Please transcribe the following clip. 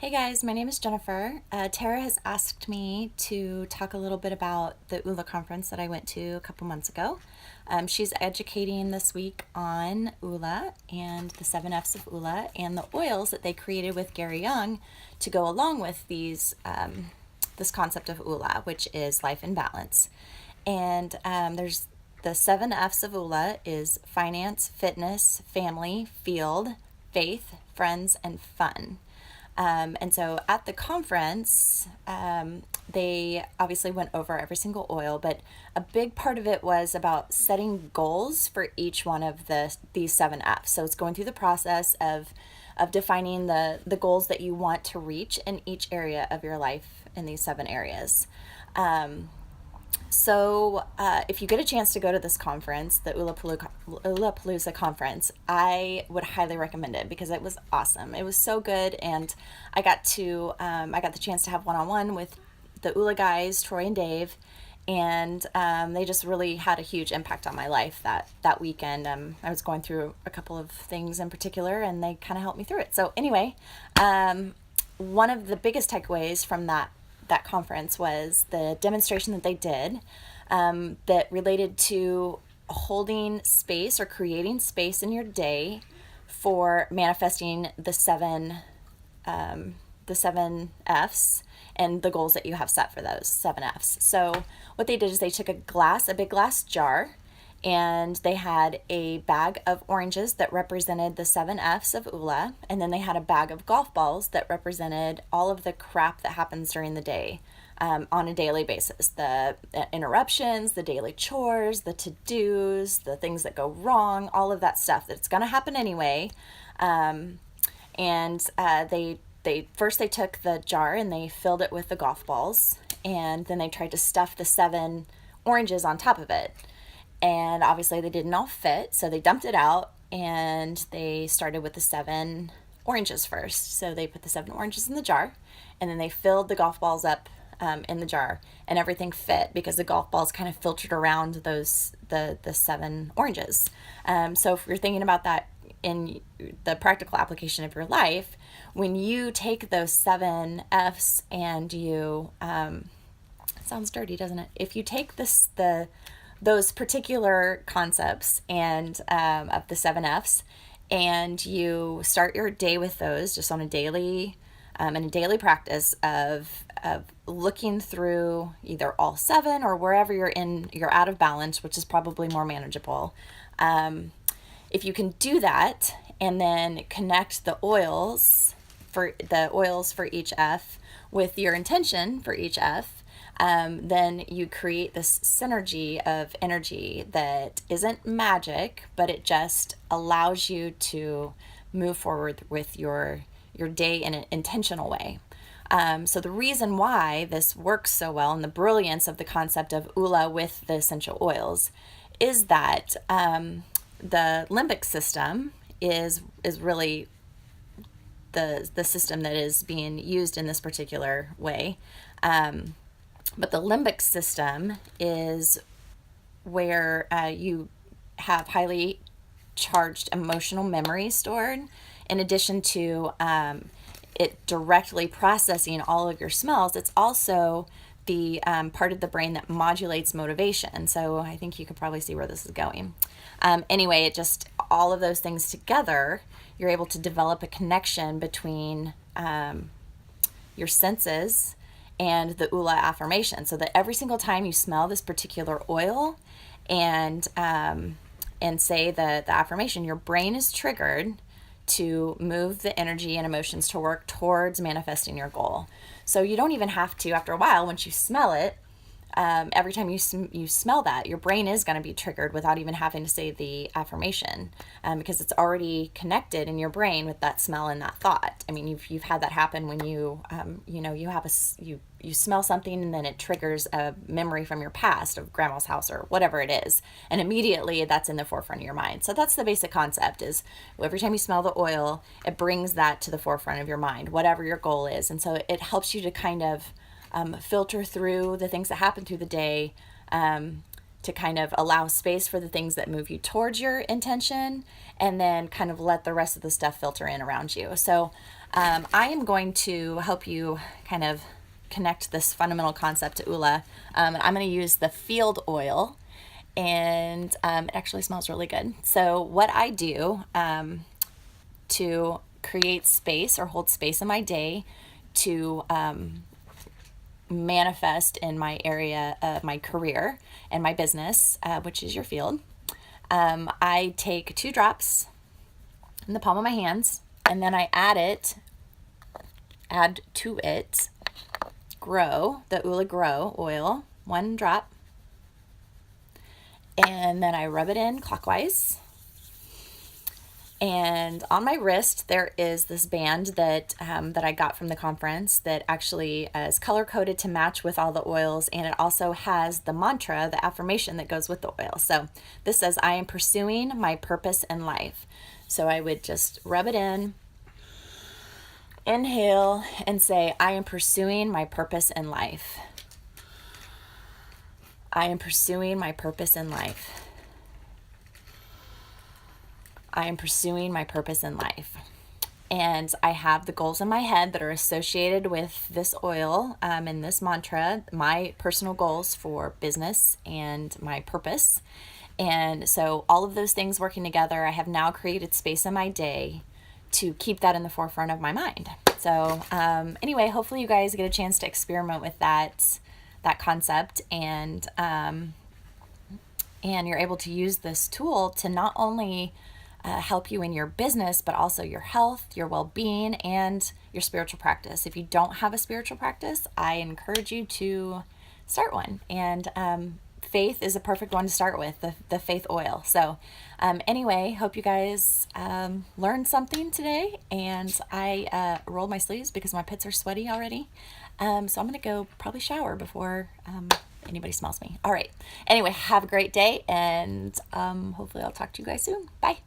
Hey guys, my name is Jennifer. Tara has asked me to talk a little bit about the Oola conference that I went to a couple months ago. She's educating this week on Oola and the 7 F's of Oola and the oils that they created with Gary Young to go along with this concept of Oola, which is life in balance. And there's the 7 F's of Oola is finance, fitness, family, field, faith, friends, and fun. And so at the conference, they obviously went over every single oil, but a big part of it was about setting goals for each one of these 7 F's. So it's going through the process of defining the goals that you want to reach in each area of your life in these 7 areas. If you get a chance to go to this conference, the Oola Palooza conference, I would highly recommend it because it was awesome. It was so good, and I got the chance to have one-on-one with the Oola guys, Troy and Dave, and they just really had a huge impact on my life that weekend. I was going through a couple of things in particular, and they kind of helped me through it. So anyway, one of the biggest takeaways from that conference was the demonstration that they did that related to holding space or creating space in your day for manifesting the 7 F's and the goals that you have set for those 7 F's. So what they did is they took a big glass jar, and they had a bag of oranges that represented the 7 F's of Oola, and then they had a bag of golf balls that represented all of the crap that happens during the day on a daily basis. The interruptions, the daily chores, the to-dos, the things that go wrong, all of that stuff that's going to happen anyway. They took the jar and they filled it with the golf balls, and then they tried to stuff the 7 oranges on top of it. And obviously they didn't all fit, so they dumped it out, and they started with the 7 oranges first. So they put the 7 oranges in the jar, and then they filled the golf balls up in the jar, and everything fit because the golf balls kind of filtered around the 7 oranges. So if you're thinking about that in the practical application of your life, when you take those 7 F's and you it sounds dirty, doesn't it? If you take those particular concepts and of the 7 F's, and you start your day with those just on a daily practice of looking through either all 7 or wherever you're out of balance, which is probably more manageable. If you can do that and then connect the oils for each F with your intention for each F, then you create this synergy of energy that isn't magic, but it just allows you to move forward with your day in an intentional way. So the reason why this works so well, and the brilliance of the concept of Oola with the essential oils, is that the limbic system is really the system that is being used in this particular way. But the limbic system is where you have highly charged emotional memory stored, in addition to it directly processing all of your smells. It's also the part of the brain that modulates motivation. So I think you could probably see where this is going. Anyway, it just, all of those things together, you're able to develop a connection between your senses and the Oola affirmation, so that every single time you smell this particular oil and say the affirmation, your brain is triggered to move the energy and emotions to work towards manifesting your goal. So you don't even have to, after a while, once you smell it, every time you smell that, your brain is going to be triggered without even having to say the affirmation, because it's already connected in your brain with that smell and that thought. I mean, you've had that happen when you smell something, and then it triggers a memory from your past of grandma's house or whatever it is, and immediately that's in the forefront of your mind. So that's the basic concept: is every time you smell the oil, it brings that to the forefront of your mind, whatever your goal is. And so it helps you to kind of filter through the things that happen through the day, to kind of allow space for the things that move you towards your intention, and then kind of let the rest of the stuff filter in around you. So I am going to help you kind of connect this fundamental concept to Oola. I'm going to use the field oil, and it actually smells really good. So what I do to create space or hold space in my day to manifest in my area of my career and my business, which is your field, I take 2 drops in the palm of my hands, and then I add to it the Oola Grow oil, 1 drop, and then I rub it in clockwise. And on my wrist, there is this band that I got from the conference that actually is color coded to match with all the oils, and it also has the mantra, the affirmation that goes with the oil. So this says, "I am pursuing my purpose in life." So I would just rub it in, inhale, and say, "I am pursuing my purpose in life. I am pursuing my purpose in life. I am pursuing my purpose in life." And I have the goals in my head that are associated with this oil and this mantra, my personal goals for business and my purpose. And so all of those things working together, I have now created space in my day to keep that in the forefront of my mind. So anyway, hopefully you guys get a chance to experiment with that concept, and you're able to use this tool to not only help you in your business, but also your health, your well-being, and your spiritual practice. If you don't have a spiritual practice, I encourage you to start one. And faith is a perfect one to start with, the faith oil. So anyway, hope you guys learned something today. And I rolled my sleeves because my pits are sweaty already. So I'm going to go probably shower before anybody smells me. All right. Anyway, have a great day, and hopefully I'll talk to you guys soon. Bye.